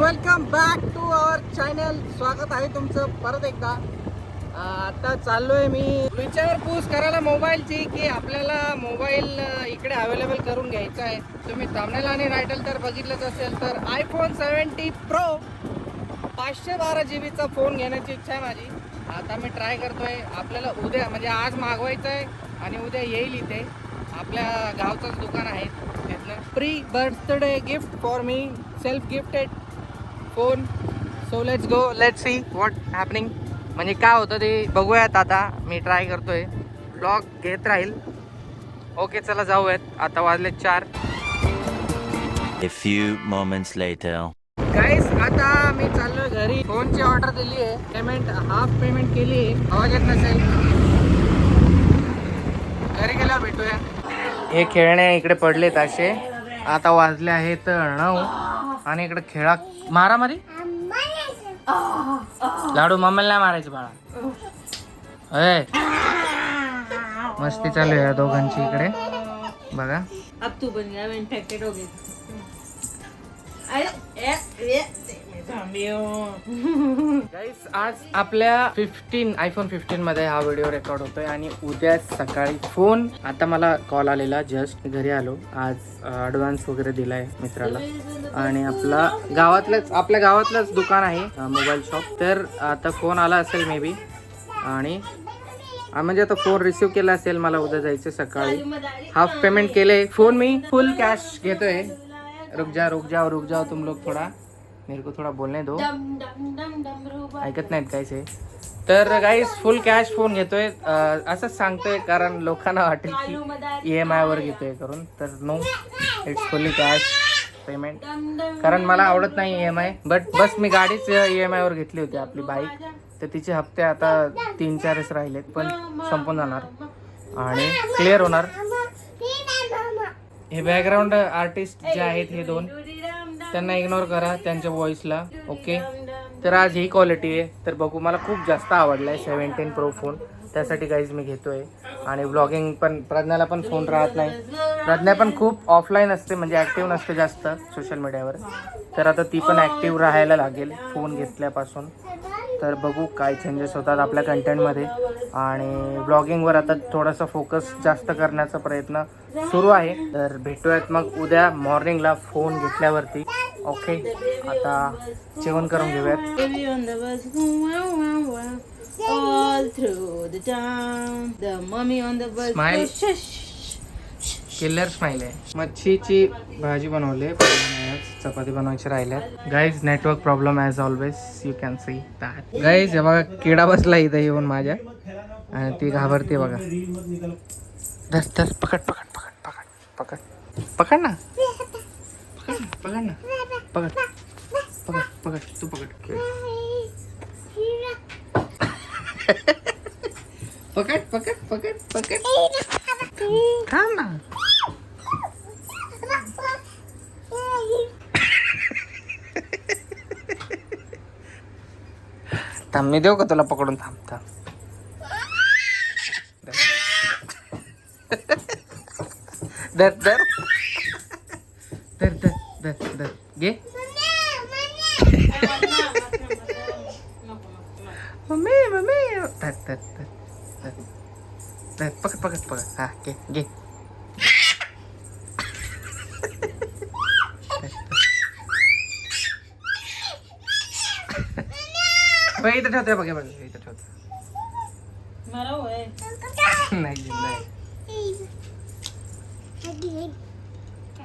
Welcome back to our channel. स्वागत आहे तुमचं परत एकदा. आता चाललोय मी विचारपूस करायला मोबाईलची की आपल्याला मोबाईल इकडे अवेलेबल करून घ्यायचा आहे. तुम्ही थंबनेल आणि टायटल तर बघितलंच असेल तर iPhone 70 Pro 512 GB चा फोन घेण्याची इच्छा आहे माझी. आता मी ट्राय करतोय. आपल्याला उद्या म्हणजे आज मागवायचं आहे आणि उद्या येईल इथे. आपल्या गावचंच दुकान आहे तिथलं. Pre birthday gift for me, self gifted phone. So let's go, let's see what happening. म्हणजे काय होतं ते बघूयात. आता मी ट्राय करतोय, ब्लॉग घेत राहील. ओके चला जाऊयात. आता वाजले 4. A few moments later. गाईस आता मी चाललोय घरी. फोनची ऑर्डर दिली आहे, पेमेंट हाफ पेमेंट केली आहे. आवाज येत नसेल, घरी गेल्यावर भेटूया. हे खेळणे इकडे पडलेत असे. आता वाजले आहेत 9 आणि इकडे खेळा मारामारी. लाडू मम्मीला नाही मारायचं बाळा. अय मस्ती चालू आहे दोघांची इकडे बघा. अब तू बन गया, मैं इन्फेक्टेड हो गई. गाईस आज आपल्या iPhone 15 मध्ये हा व्हिडिओ रेकॉर्ड होतोय आणि उद्या सकाळी फोन. आता मला कॉल आलेला, जस्ट घरी आलो. आज ऍडव्हान्स वगैरे दिलाय मित्राला आणि आपल्या गावातलंच दुकान आहे मोबाईल शॉप. तर आता फोन आला असेल मे बी आणि म्हणजे आता फोन रिसिव्ह केला असेल. मला उद्या जायचं सकाळी. हाफ पेमेंट केले. फोन मी फुल कॅश घेतोय. रुक जाओ तुम लोग, थोड़ा मेरे को थोड़ा बोलने दो. ऐकत नाहीत काहीच हे. तर गाईस फुल कॅश फोन घेतोय. असंच सांगतोय कारण लोकांना वाटेल की EMI वर घेतोय करून. तर नो, इट्स फुली कॅश पेमेंट. कारण मला आवडत नाही EMI. बस मी गाडीच EMI वर घेतली होती, आपली बाईक. तर तिचे हप्ते आता 3-4 राहिलेत, पण संपून जाणार आणि क्लिअर होणार. हे बॅकग्राऊंड आर्टिस्ट जे आहेत हे 2, त्यांना इग्नोर करा, त्यांच्या व्हॉइसला. ओके. तर आज ही क्वालिटी आहे. तर बघू, मला खूप जास्त आवडला आहे 17 Pro फोन. त्यासाठी गाईज मी घेतोय. आणि ब्लॉगिंग पण, प्रज्ञाला पण फोन राहत नाही. प्रज्ञा पण खूप ऑफलाईन असते, म्हणजे ॲक्टिव्ह नसते जास्त सोशल मीडियावर. तर आता ती पण ॲक्टिव्ह राहायला लागेल फोन घेतल्यापासून. तर बघू काय चेंजेस होतात आपल्या कंटेंटमध्ये. आणि ब्लॉगिंगवर आता थोडासा फोकस जास्त करण्याचा प्रयत्न सुरू आहे. तर भेटूयात मग उद्या मॉर्निंगला फोन घेतल्यावरती. ओके, आता जेवण करून घेऊयात. स्माइल, किलर स्माइल आहे. मच्छीची भाजी बनवली, चपाती बनवायची राहिल्या. Guys network problem as always, you can see that. Guys हे बघा, किडा बसला इथं येऊन माझ्या आणि ती घाबरते बघा. धर पकड ना, पकड ना, तू पकड. पकड थांब ना. थांब, मी देऊ का तुला पकडून? थांब. धर घे. मम्मी धर, पकड. हा घे. इथं ठेवतोय बघ, इथं ठेवतो. नाही.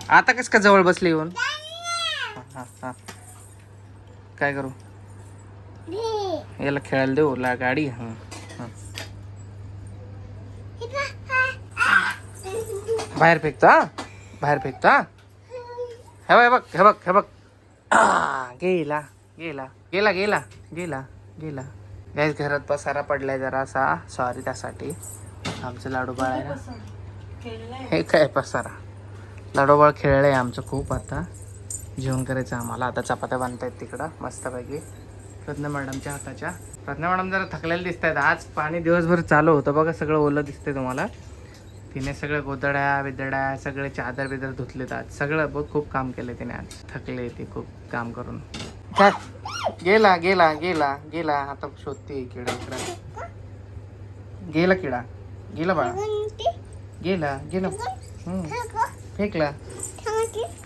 आता कस का जवळ बसली येऊन? हा. काय करू? याला खेळायला देऊ ला गाडी. बाहेर फेकतो. हे बघ. गेला. गाईस घरात पसारा पडलाय जरासा, सॉरी त्यासाठी. आमचं लाडूबाळ आहे ना. हे काय पसारा, लाडूबाळ खेळलंय आमचं खूप. आता जेवण करायचं आम्हाला. आता चपात्या बनतायत तिकडं मस्तपैकी प्रज्ञा मॅडमच्या हाताच्या. प्रज्ञा मॅडम जरा थकलेले दिसत आहेत. आज पाणी दिवसभर चालू होतं बघा, सगळं ओलं दिसतंय तुम्हाला. तिने सगळे गोदड्या सगळे चादर बिदर धुतलेत आज. सगळं खूप काम केलं तिने आज. थकले ती खूप काम करून. गेला गेला गेला गेला. आता शोधते किडा इकडा. गेला किडा. गेला बाळा. गेला गेला. फेकला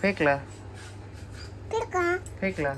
फेकला फेकला.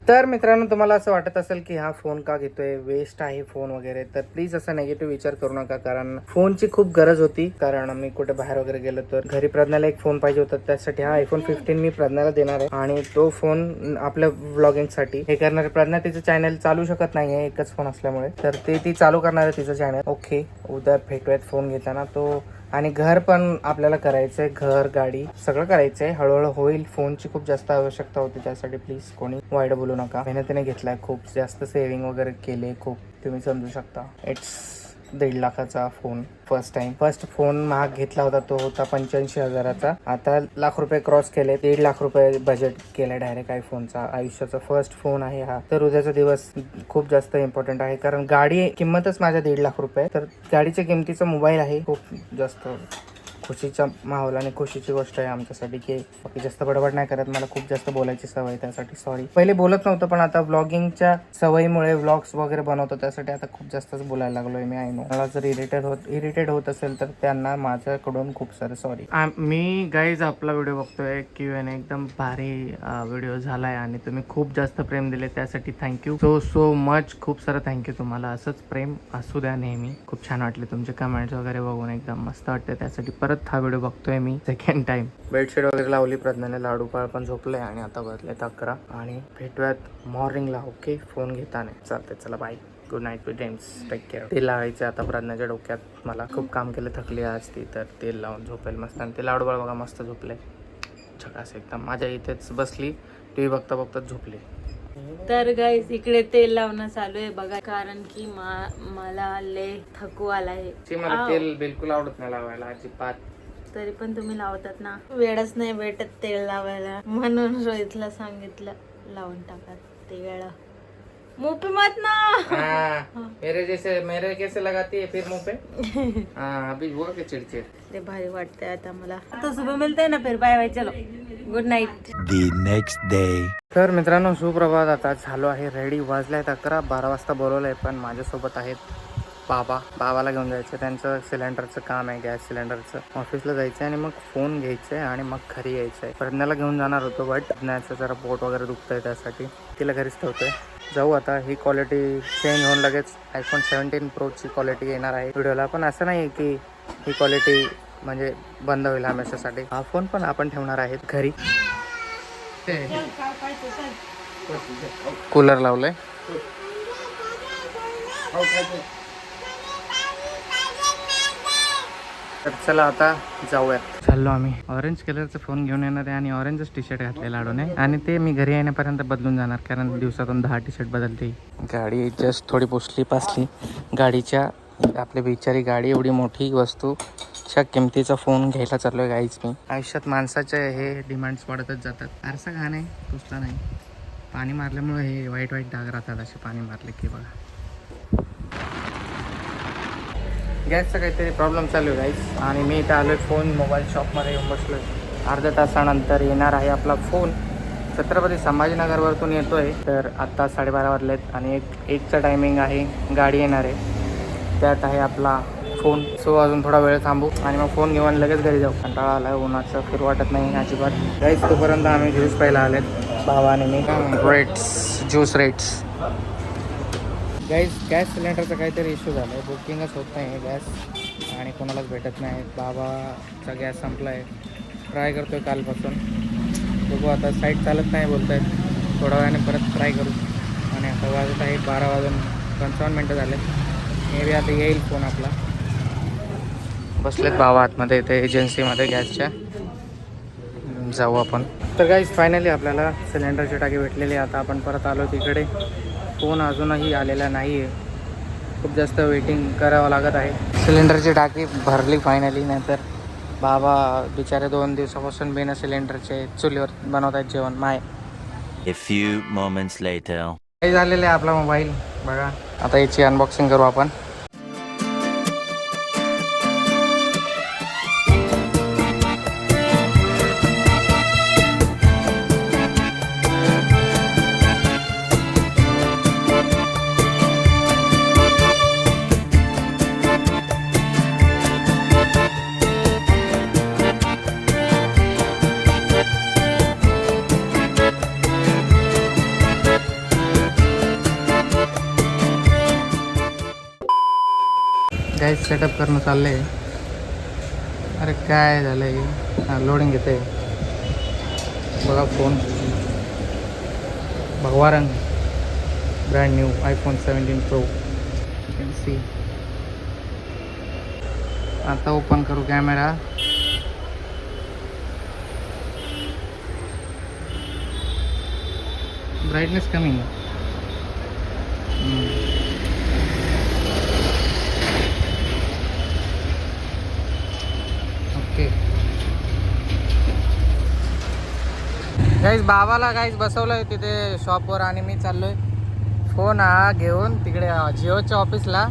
तर मित्रांनो, तुम्हाला असं वाटत असेल की हा फोन का घेतोय, वेस्ट आहे फोन वगैरे, तर प्लीज असा नेगेटिव्ह विचार करू नका. कारण फोनची खूप गरज होती. कारण मी कुठे बाहेर वगैरे गेलो तर घरी प्रज्ञाला एक फोन पाहिजे होता. त्यासाठी हा iPhone 15 मी प्रज्ञाला देणार आहे. आणि तो फोन आपल्या व्लॉगिंग साठी हे करणार आहे. प्रज्ञा तिचं चॅनल चालू शकत नाहीये एकच फोन असल्यामुळे, तर ते ती चालू करणार आहे तिचं चॅनल. ओके, उद्या भेटूयात फोन घेताना. तो आणि घर पण आपल्याला करायचंय, घर गाडी सगळं करायचंय. हळूहळू होईल. फोनची खूप जास्त आवश्यकता होती, त्यासाठी प्लीज कोणी वाईट बोलू नका. मेहनतीने घेतलाय, खूप जास्त सेव्हिंग वगैरे केले, खूप तुम्ही समजू शकता. इट्स 1.5 लाखाचा फोन. फर्स्ट फोन महाग घेतला होता, तो होता 85,000चा. आता लाख रुपये क्रॉस केले. 1.5 लाख रुपये बजेट केलंय डायरेक्ट आयफोनचा. आयुष्याचा फर्स्ट फोन आहे हा. तर उद्याचा दिवस खूप जास्त इम्पॉर्टंट आहे, कारण गाडी किंमतच माझ्या 1.5 लाख रुपये. तर गाडीच्या किमतीचा मोबाईल आहे. खूप जास्त खुशीचा माहोल आणि खुशीची गोष्ट आहे आमच्यासाठी, की बाकी जास्त बडबड नाही करत. मला खूप जास्त बोलायची सवय, त्यासाठी सॉरी. पहिले बोलत नव्हतं, पण आता व्लॉगिंगच्या सवयीमुळे व्लॉग्स वगैरे बनवतो, त्यासाठी आता खूप जास्तच बोलायला लागलोय मी. आय नो, मला जर इरिटेट होत असेल तर त्यांना माझ्याकडून खूप सारे सॉरी. मी गाईज आपला व्हिडिओ बघतोय, Q&A एकदम भारी व्हिडिओ झालाय आणि तुम्ही खूप जास्त प्रेम दिले, त्यासाठी थँक्यू सो मच. खूप सारं थँक्यू तुम्हाला. असंच प्रेम असू द्या नेहमी. खूप छान वाटले तुमचे कमेंट्स वगैरे बघून, एकदम मस्त वाटते. त्यासाठी परत हा व्हिडिओ बघतोय मी सेकंड टाइम. बेडशीट वगैरे लावली प्रज्ञाने, लाडू पाळ पण झोपले आणि आता वाजलेत 11. आणि भेटूयात मॉर्निंगला. ओके, फोन घेताना. चालतंय, चला bye. Good night, with dreams, take care. तेल लावायचे आता प्रज्ञाच्या डोक्यात. मला खूप काम केलं, थकली आज ती, तर तेल लावून झोपेल मस्त. आणि ते लाडू बाळ बघा मस्त झोपले, झकास एकदम. माझ्या इथेच बसली, टीव्ही बघता बघताच झोपली. तर गाईस इकडे तेल लावणं चालू आहे बघा, कारण की मला लय थकू आलाय. मला तेल बिलकुल आवडत नाही लावायला अजिबात. तरी पण तुम्ही लावतात ना. वेळच नाही भेटत तेल लावायला, म्हणून रोहितला सांगितलं लावून टाका ते वेळा. मुंह पे मत ना. मेरे कैसे लगाती है फिर मुंह पे. अभी हुआ के चिड़चिड़. ते भारी वाटतंय आता मला. तो सुबह मिलते ना फिर. बाय बाय, चलो, good night. The next day. तर मित्रांनो, सुप्रभात. आता झालो आहे रेडी. वाजल्यात 11. 12 वाजता बोलवलंय, पण माझ्यासोबत आहेत बाबाला घेऊन जायचं. त्यांचं सिलेंडरचं काम आहे, गॅस सिलेंडरचं. ऑफिसला जायचं आणि मग फोन घ्यायचं आहे आणि मग घरी यायचं आहे. प्रज्ञाला घेऊन जाणार होतो, बट प्रज्ञाचं जरा पोट वगैरे दुखतंय, त्यासाठी तिला घरीच ठेवतोय. जाऊ आता. ही क्वालिटी चेंज होऊन लगेच iPhone 17 Proची क्वालिटी येणार आहे व्हिडिओला. पण असं नाही की ही क्वालिटी म्हणजे बंद होईल हमेशासाठी. हा फोन पण आपण ठेवणार आहेत घरी. कूलर लावलंय. तर चला आता जाऊयात. चाललो आम्ही. ऑरेंज कलरचा फोन घेऊन येणार आहे आणि ऑरेंजच टी शर्ट घातले लाडूने, आणि ते मी घरी येण्यापर्यंत बदलून जाणार, कारण दिवसातून 10 टी शर्ट बदलते. गाडी जस्ट थोडी पासली गाडीच्या. आपली बिचारी गाडी, एवढी मोठी वस्तू च्या किमतीचा फोन घ्यायला चाललोय गाईच मी. आयुष्यात माणसाचे हे डिमांड्स वाढतच जातात. आरसा घाण आहे, पुसला नाही. पाणी मारल्यामुळे हे वाईट डाग राहतात असे, पाणी मारले की बघा. गॅसचा काहीतरी प्रॉब्लेम चालू आहे गाईस, आणि मी इथं आलोय फोन मोबाईल शॉपमध्ये येऊन बसलोय. अर्ध्या तासानंतर येणार आहे आपला फोन. छत्रपती संभाजीनगरवरतून येतोय. तर आत्ता 12:30 वाजलेत आणि 1चा टायमिंग आहे. गाडी येणार आहे, त्यात आहे आपला फोन. सो अजून थोडा वेळ थांबू आणि मग फोन घेऊन लगेच घरी जाऊ. कंटाळा आला, उन्हाचं फिर वाटत नाही अजिबात. गाईस तोपर्यंत आम्ही ज्यूस प्यायला आलेत, भावा आणि मी. Juice rates. गॅस सिलेंडरचा काहीतरी इश्यू झाला आहे. बुकिंगच होत नाही आहे गॅस, आणि कोणालाच भेटत नाही. बाबाचा गॅस संपला आहे. ट्राय करतो आहे कालपासून. बघू आता. साईट चालत नाही बोलत आहेत. थोड्या वेळाने परत ट्राय करू. आणि आता वाजत आहे 12:55 झाले. मे बी आता येईल फोन आपला. बसलेत बाबा आतमध्ये, इथे एजन्सीमध्ये गॅसच्या. जाऊ आपण. तर गाईज फायनली आपल्याला सिलेंडरची टाकी भेटलेली आहे. आता आपण परत आलो तिकडे. फोन अजूनही आलेला नाही आहे. खूप जास्त वेटिंग करावं लागत आहे. सिलेंडरची टाकी भरली फायनली, नाहीतर बाबा बिचारे 2 दिवसापासून बिना सिलेंडरचे चुलीवर बनवत आहेत जेवण. माय. A few moments later. काही झालेलं आहे आपला मोबाईल बघा. आता याची अनबॉक्सिंग करू आपण. काय सेटअप करणं चाललंय. अरे काय झालंय, हां लोडिंग घेते बघा. फोन भगवा रंग, brand new iPhone 17 Pro. Can see. आता ओपन करू कॅमेरा. ब्राईटनेस कमी. ओके गाईज, बाबाला गाईज बसवलंय तिथे शॉपवर आणि मी चाललोय फोन हा घेऊन तिकडे जिओच्या ऑफिसला.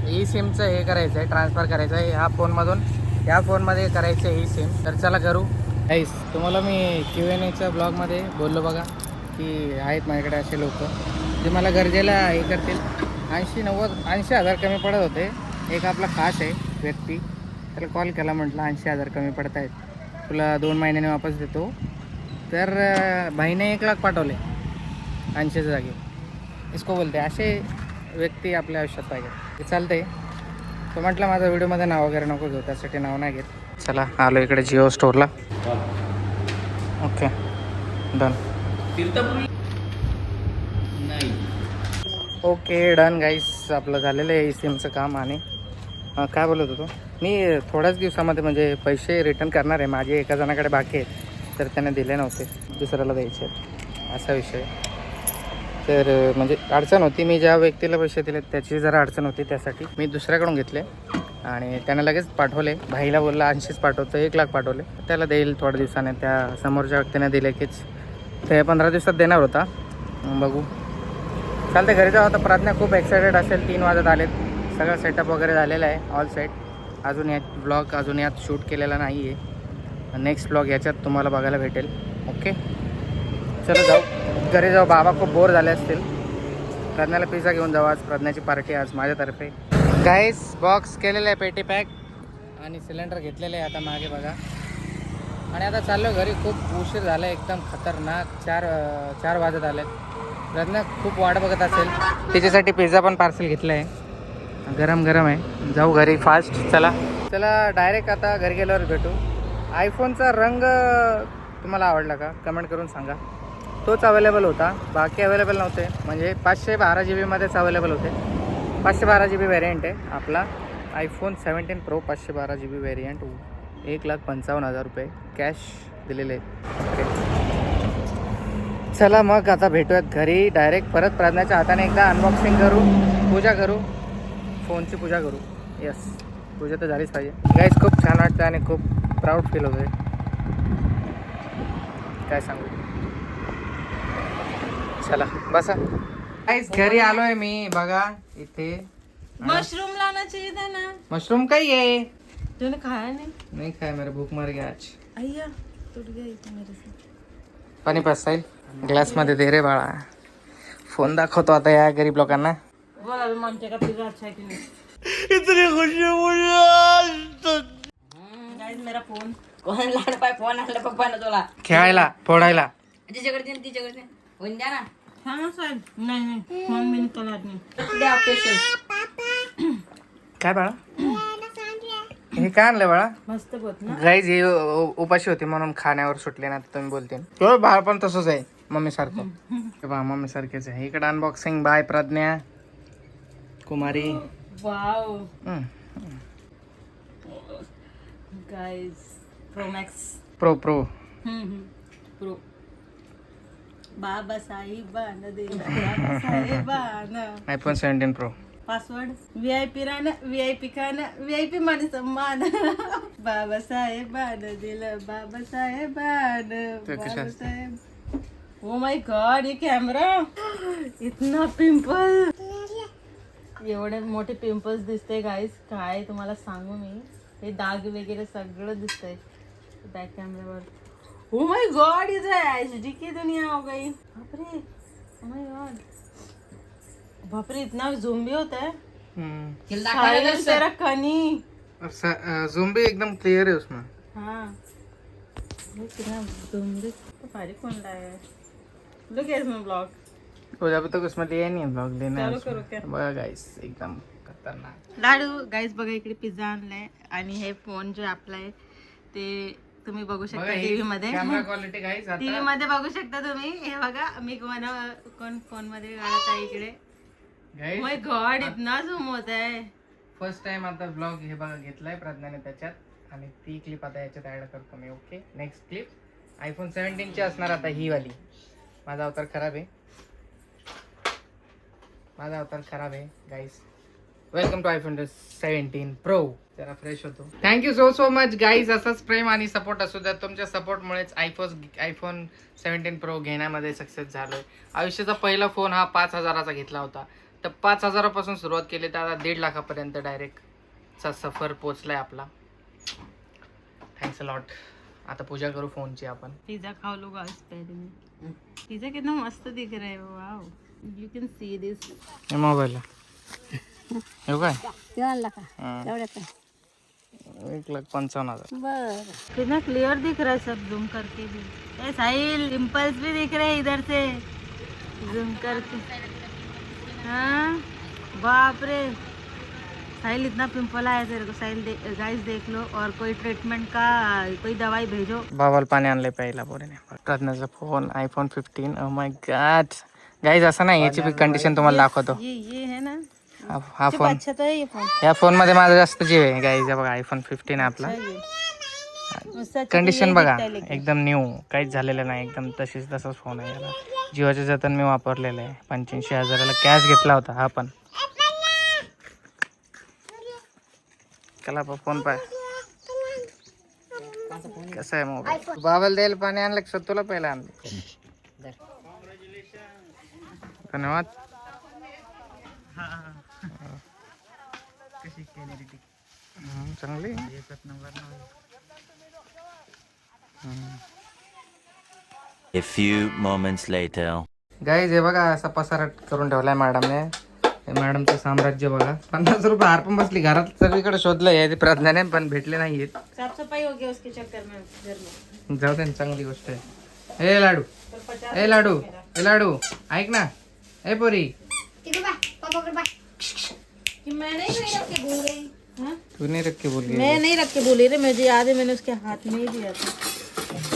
ई सिमचं हे करायचं आहे, ट्रान्सफर करायचं आहे ह्या फोनमधून ह्या फोनमध्ये करायचं आहे ई सिम. तर चला करू. गाईज तुम्हाला मी Q&Aच्या ब्लॉगमध्ये बोललो बघा की आहेत माझ्याकडे असे लोक जे मला गरजेला हे करतील. 80 हजार कमी पडत होते. एक आपला खास आहे व्यक्ती, त्याला कॉल केला, म्हटलं 80,000 कमी पडत आहेत, तुला 2 महिन्याने वापस देतो. तर भाईने 1 लाख पाठवले 80च्या जागी. इसको बोलते असे व्यक्ती आपल्या आयुष्यात पाहिजे. ते चालते. तो म्हटलं माझा व्हिडिओमध्ये नाव वगैरे नको घेऊ, त्यासाठी नाव नाही घेत. चला आलो इकडे जिओ स्टोअरला. Okay done. Okay done guys, आपलं झालेलं आहे ई सिमचं काम. आणि काय बोलत होतो मी, थोड्याच दिवसामध्ये म्हणजे पैसे रिटर्न करणार आहे. माझे एका जणाकडे बाकी आहेत, तर त्याने दिले नव्हते, दुसऱ्याला द्यायचे आहेत, असा विषय. तर म्हणजे अडचण होती, मी ज्या व्यक्तीला पैसे दिले त्याची जरा अडचण होती, त्यासाठी मी दुसऱ्याकडून घेतले आणि त्याने लगेच पाठवले. भाईला बोलला 80च पाठवतो, 1 लाख पाठवले, त्याला देईल थोड्या दिवसाने. त्या समोरच्या व्यक्तीने दिले कीच ते 15 दिवसात देणार होता. बघू चालते. घरी जाऊ आता. प्रार्थना खूप एक्सायटेड असेल. 3 वाजत आलेत. सगळं सेटअप वगैरे झालेलं आहे, ऑल सेट. अजून यात ब्लॉग अजून यात शूट केलेला नाही आहे. नेक्स्ट ब्लॉग याच्यात तुम्हाला बघायला भेटेल. ओके चलो जाऊ घरी जाऊ. बाबा खूप बोर झाले असतील. प्रज्ञाला पिझ्झा घेऊन जाऊ. आज प्रज्ञाची पार्टी आज माझ्यातर्फे. गाईस बॉक्स केलेलं आहे पेटी पॅक आणि सिलेंडर घेतलेलं आहे आता मागे बघा. आणि आता चाललो घरी. खूप उशीर झाला एकदम खतरनाक. 4 वाजत आले. प्रज्ञा खूप वाट बघत असेल, तिच्यासाठी पिझ्झा पण पार्सल घेतलं आहे. गरम गरम आहे. जाऊ घरी फास्ट. चला डायरेक्ट आता घरी गेल्यावर भेटू. आयफोनचा रंग तुम्हाला आवडला का कमेंट करून सांगा. तोच अवेलेबल होता, बाकी अवेलेबल नव्हते. म्हणजे 512 GB अवेलेबल होते. 512 GB व्हेरियंट आहे आपला iPhone 17 Pro. 512 GB variant. 1,55,000 रुपये कॅश दिलेले आहेत. चला मग आता भेटूयात घरी डायरेक्ट. परत प्रज्ञाच्या हाताने एकदा अनबॉक्सिंग करू, पूजा करू, फोनची पूजा करू. यस, पूजा तर झालीच पाहिजे. गाईज खूप छान वाटतं आणि खूप प्राऊड फील होतं आहे. काय सांगू. चला बसा. गाईज घरी आलो आहे मी बघा. इथे मशरूम लाना चाहिए था ना. मशरूम काही आहे. तूने खाया नहीं खाया, मेरा भूख मर गया आज. अय्या टूट गया इथे मेरे से. पाणी पासाईल ग्लासमध्ये दे रे बाळा. फोन दाखवतो आता या गरीब लोकांना. बोल अभी ममते का पिज्जा अच्छा है कि नहीं. इतनी खुशी मुझे. गाइस मेरा फोन कोण लाड पाय फोन आणला पप्पाने तुला खेळायला फोडायला. तिच्याकडे होऊन द्या ना. हाँ सर नहीं फोन में निकलणार नाही. द्या पेशल. काय बाळा हे काय आणलं बाळा. मस्त बोत ना. गाईज हे उपाशी होती म्हणून खाण्यावर सुटले ना तुम्ही बोलते. तो बाळ पण तसंच आहे मम्मी सारखं. बा मम्मी सारखेच आहे. इकडे unboxing by Pragya Kumari. Wow guys pro max. Pro pro बाबा साहेबान दिला. बाबा साहेबान. iPhone 17 Pro. पासवर्ड VIP राहणं, VIP खाणं, VIP मान सन्मान. बाबा साहेबान दिलं. बाबा साहेबान. बाबा साहेब. ओ माय गॉड, ये कॅमेरा इतना पिंपल. एवढे मोठे पिंपल्स दिसते गाईस. काय तुम्हाला सांगू मी. हे डाग वगैरे सगळं दिसतंय बॅक कॅमेरावर. ओ माय गॉड, ये तो HD की दुनिया हो गई. बापरे, ओ माय गॉड, बापरे इतना जूम भी होता है. साइज तेरा कनी. जूम भी एकदम क्लियर है उसमें. हाँ कितना जूम भी तो बारीक कौन लाया है. लुक इसमें ब्लॉग. तो अभी तक उसमें लिया नहीं है ब्लॉग लेना है चालू उसमें. करो क्या. बघा गाइस एकदम खतरनाक. लाडू गाईस बघा इकडे पिझ्झा आणलाय आणि हे फोन जो आपला आहे ते तुम्ही बघू शकता टीव्ही मध्ये. कॅमेरा क्वालिटी गाईस टीव्ही मध्ये बघू शकता तुम्ही. हे बघा मी कोण फोन मध्ये काढत आहे इकडे. गाईस माय गॉड इतना झूम होत आहे. फर्स्ट टाइम आता ब्लॉग हे बघा घेतलाय प्रज्ञाने त्याच्यात आणि ती क्लिप आता याच्यात ऍड करतो मी. ओके नेक्स्ट क्लिप आयफोन 17 ची असणार आता ही वाली. माझा अवतार खराब आहे. माझा अवतार खराब आहे guys. Welcome to iPhone 17 pro. जरा फ्रेश होतो. Thank you so much guys. असंच प्रेम आणि सपोर्ट असू द्या. तुमच्या सपोर्टमुळेच आयफोन 17 प्रो घेण्यामध्ये सक्सेस झालोय. आयुष्याचा पहिला फोन हा 5,000चा घेतला होता. तर 5,000पासून सुरुवात केली तर आता 1.5 लाखापर्यंत डायरेक्टचा सफर पोचलाय आपला. Thanks a lot. आता पूजा करू फोनची आपण. पिझ्झा खाऊ लो गाइस पहले में. पिझ्झा कितना मस्त दिख रहा है. Wow you can see this. Mobile हो काय एवढ्या काय 1,55,000. बर. कितना क्लियर दिख रहा है सब जूम करके भी. ए साहिल पिंपल्स भी दिख रहे हैं इधर से जूम करके. हाँ बाप रे साहिल इतना पिंपल आया तेरे को. साहिल गाइस देख लो और कोई ट्रीटमेंट का कोई दवाई भेजो. बाबाला पाणी आणलंय प्यायला पोरीने. प्रज्ञाचा phone iPhone 15. Oh my god guys असं नाही. याची कंडिशन तुम्हाला दाखवतो. ये है ना हा फोन. अच्छा तो है ये फोन. या फोन मध्ये माझा जास्त जीव आहे गाईज. बघा आयफोन 15 आहे आपला. कंडिशन बघा एकदम न्यू. काहीच झालेलं नाही. एकदम तसाच फोन आहे. याला जिओचे जतन मी वापरलेलं आहे. 85,000ला कॅश घेतला होता हा पण. कला फोन पाय कसं आहे मोबाईल. बाबाला द्यायला पाणी आणलं की तुला पहिला आणलं. धन्यवाद. चांगली A few moments later. Guys हे बघा असा पसारा करून ठेवलाय मॅडमने. मॅडमचं साम्राज्य बघा. 50 रुपये हार पण बसली. घरात सगळीकडे शोधलंय ते प्रज्ञाने पण भेटले नाहीयेत. साफ-सफाई हो गई उसके चक्कर में घर में. जाऊ दे चांगली गोष्ट आहे. ए लाडू ए लाडू ऐक ना. ए पोरी कि मैं नहीं रख के भूल गई. हाँ? तू नाही रख के बोल गई. मैं नहीं रख के भूली रे. मुझे याद है मैंने उसके हाथ में ही दिया था.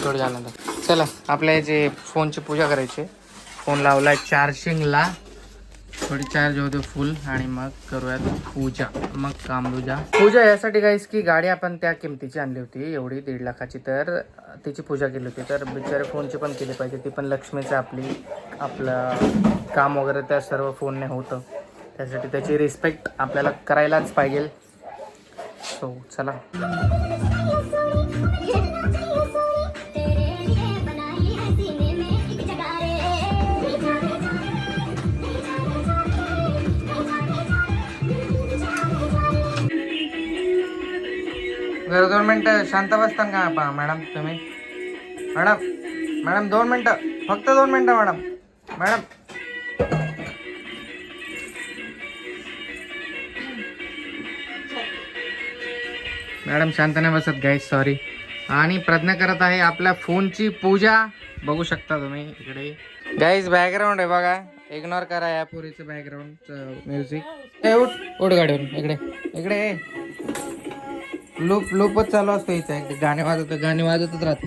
थोडं झालं तर चला आपल्या जे फोनची पूजा करायची. फोन लावलाय चार्जिंगला. थोडी चार्ज होते फुल आणि मग करूयात पूजा. मग काम पूजा यासाठी गाईस की गाडी आपण त्या किमतीची आणली होती एवढी 1.5 लाखाची. तर तिची पूजा केली होती. तर बिचारे फोनची पण केली पाहिजे. ती पण लक्ष्मीचं आपलं काम वगैरे त्या सर्व फोनने होतं. त्यासाठी त्याची रिस्पेक्ट आपल्याला करायलाच पाहिजे. सो चला जरा 2 मिनिटं शांत बसतान का मॅडम तुम्ही. मॅडम 2 मिनिटं फक्त 2 मिनिटं मॅडम. मॅडम शांत नाही बसत गाईस सॉरी. आणि प्रज्ञा करत आहे आपल्या फोनची पूजा. बघू शकता तुम्ही इकडे गाईस बॅकग्राऊंड आहे बघा. इग्नोर करा या पुरीचं बॅकग्राऊंड म्युझिक. उठ गाडीवरून इकडे लूपच चालू असतो इथे. गाणे वाजतच राहते.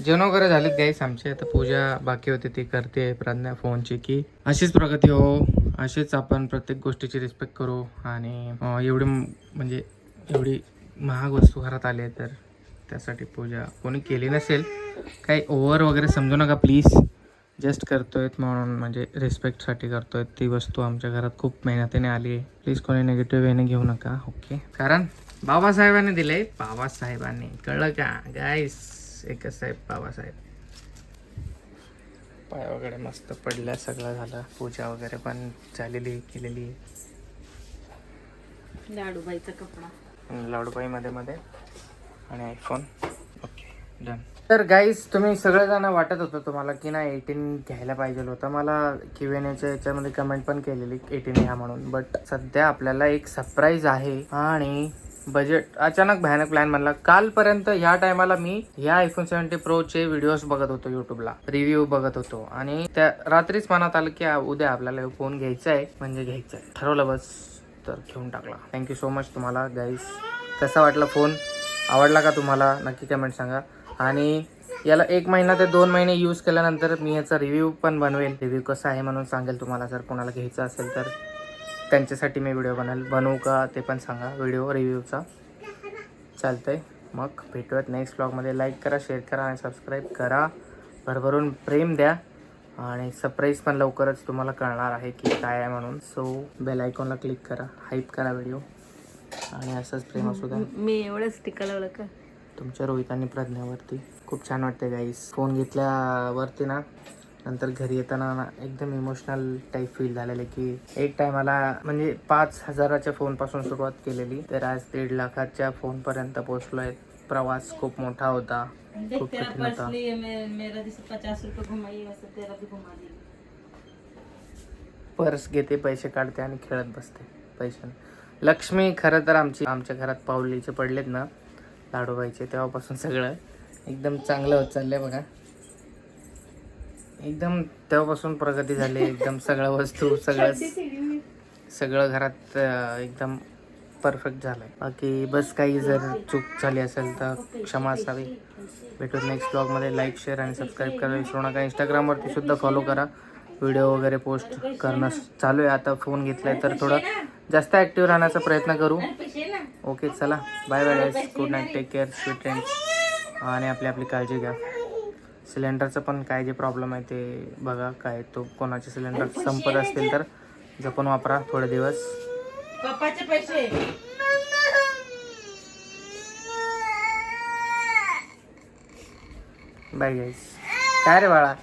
जेवण वगैरे झालेत गाईस आमचे. आता पूजा बाकी होती ती करते प्रज्ञा फोनची. की अशीच प्रगती हो. अशीच आपण प्रत्येक गोष्टीची रिस्पेक्ट करू. आणि एवढी महाग वस्तू घरात आली आहे तर त्यासाठी पूजा कोणी केली नसेल. काही ओव्हर वगैरे समजू नका प्लीज. जस्ट करतोय म्हणून म्हणजे रिस्पेक्टसाठी करतोय. ती वस्तू आमच्या घरात खूप मेहनतीने आली आहे. प्लीज कोणी निगेटिव्ह वेने घेऊ नका. ओके कारण बाबासाहेबांनी दिले. बाबासाहेबांनी कळलं का गाईस. एकच साहेब बाबासाहेब. पाय वगैरे मस्त पडल्या. सगळं झालं. पूजा वगैरे पण झालेली केलेली. लाडूबाईचा कपडा. लाडूबाई मध्ये आणि आयफोन. Okay done. तर गाईस तुम्ही सगळेजण वाटत होतं तुम्हाला की ना 18 घ्यायला पाहिजे होतं. मला Q&Aच्या याच्यामध्ये कमेंट पण केलेली 18 घ्या म्हणून. बट सध्या आपल्याला एक सरप्राईज आहे. आणि बजेट अचानक भयानक प्लॅन बनला. कालपर्यंत ह्या टायमाला मी ह्या आयफोन 17 प्रोचे व्हिडिओज बघत होतो. युट्यूबला रिव्ह्यू बघत होतो. आणि त्या रात्रीच मनात आलं की उद्या आपल्याला फोन घ्यायचा आहे. म्हणजे घ्यायचा आहे. ठरवलं बस तर घेऊन टाकला. थँक्यू सो मच तुम्हाला गाईस. कसा वाटला फोन, आवडला का तुम्हाला, नक्की कमेंट सांगा. आणि याला 1 महिना ते 2 महिने यूज केल्यानंतर मी याचा रिव्ह्यू पण बनवेल. रिव्ह्यू कसा आहे म्हणून सांगेल तुम्हाला. जर कोणाला घ्यायचं असेल तर त्यांच्यासाठी मी व्हिडिओ बनवू का ते पण सांगा, व्हिडिओ रिव्ह्यूचा. चालतंय, मग भेटूयात नेक्स्ट ब्लॉगमध्ये. लाईक करा, शेअर करा आणि सबस्क्राईब करा. भरभरून प्रेम द्या आणि सरप्राईज पण लवकरच तुम्हाला कळणार आहे की काय आहे म्हणून. सो बेल आयकॉनला क्लिक करा, हाईप करा व्हिडिओ आणि असंच प्रेम असू द्या. मी एवढंच टिकलवलं का तुमच्या रोहित आणि प्रज्ञावरती. खूप छान वाटते गाईस. फोन घेतल्यावरती ना नंतर घरी येताना ना एकदम इमोशनल टाईप फील झालेलं की एक टायमाला म्हणजे 5,000च्या फोनपासून सुरुवात केलेली तर आज 1.5 लाखाच्या फोनपर्यंत पोहोचलो आहे. प्रवास खूप मोठा होता, खूप कठीण होता. मेरा जैसे 50 रुपये घुमाई वैसे तेरा भी घुमा दी. पर्स घेते, पैसे काढते आणि खेळत बसते पैशाने. लक्ष्मी खरं तर आमच्या घरात पाऊलीचे पडलेत ना लाडूबाईचे, तेव्हापासून सगळं एकदम चांगलं होत चाललंय बघा. एकदम तेव्हापासून प्रगती झाली. एकदम सगळ्या वस्तू सगळं घरात एकदम परफेक्ट झालंय. बाकी बस काही जर चूक झाली असेल तर क्षमा असावी. भेटून नेक्स्ट ब्लॉगमध्ये. लाईक, शेअर आणि सबस्क्राईब करायला विसरू नका. इंस्टाग्रामवरती सुद्धा फॉलो करा. व्हिडिओ वगैरे पोस्ट करणं चालू आहे. आता फोन घेतलाय तर थोडं जास्त ॲक्टिव्ह राहण्याचा प्रयत्न करू. ओके, चला bye bye guys. Good night, take care, sweet dreams आणि आपली काळजी घ्या. सिलेंडरचं पण काय जे प्रॉब्लेम आहे ते बघा. काय तो कोणाचे सिलेंडर संपत असतील तर जपून वापरा थोडे दिवस. पप्पाचे पैसे. बाय गाईस. काय रे बाळा.